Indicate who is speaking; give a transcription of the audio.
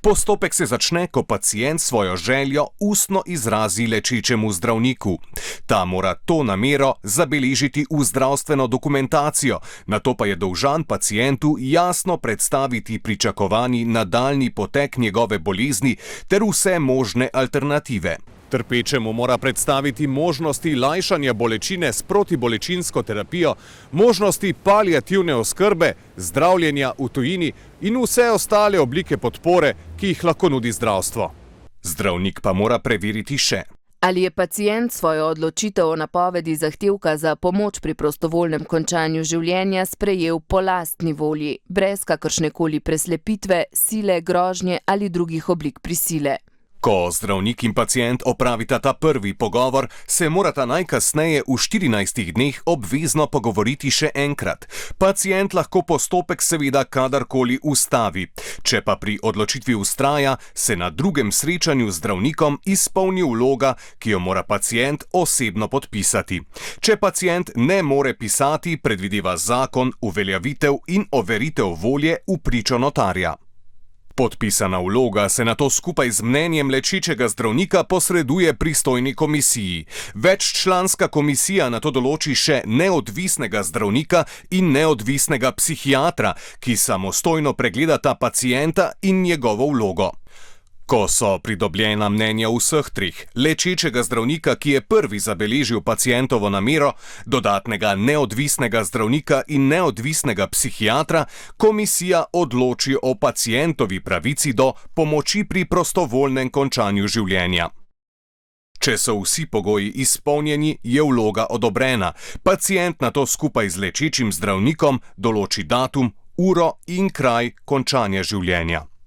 Speaker 1: Postopek se začne, ko pacient svojo željo ustno izrazi lečečemu zdravniku. Ta mora to namero zabeležiti v zdravstveno dokumentacijo, nato pa je dolžan pacientu jasno predstaviti pričakovani nadaljnji potek njegove bolezni ter vse možne alternative. Trpečemu mora predstaviti možnosti lajšanja bolečine s protibolečinsko terapijo, možnosti paliativne oskrbe, zdravljenja v tujini in vse ostale oblike podpore, ki jih lahko nudi zdravstvo. Zdravnik pa mora preveriti še:
Speaker 2: ali je pacient svojo odločitev o napovedi zahtevka za pomoč pri prostovoljnem končanju življenja sprejel po lastni volji, brez kakršnekoli preslepitve, sile, grožnje ali drugih oblik prisile.
Speaker 1: Ko zdravnik in pacient opravita ta prvi pogovor, se morata najkasneje v 14 dneh obvezno pogovoriti še enkrat. Pacient lahko postopek seveda kadarkoli ustavi. Če pa pri odločitvi vztraja, se na drugem srečanju z zdravnikom izpolni vloga, ki jo mora pacient osebno podpisati. Če pacient ne more pisati, predvideva zakon uveljavitev in overitev volje v pričo notarja. Podpisana vloga se nato skupaj z mnenjem lečečega zdravnika posreduje pristojni komisiji. Veččlanska komisija nato določi še neodvisnega zdravnika in neodvisnega psihiatra, ki samostojno pregledata pacienta in njegovo vlogo. Ko so pridobljena mnenja vseh treh, lečečega zdravnika, ki je prvi zabeležil pacientovo namero, dodatnega neodvisnega zdravnika in neodvisnega psihiatra, komisija odloči o pacientovi pravici do pomoči pri prostovoljnem končanju življenja. Če so vsi pogoji izpolnjeni, je vloga odobrena. Pacient nato skupaj z lečečim zdravnikom določi datum, uro in kraj končanja življenja.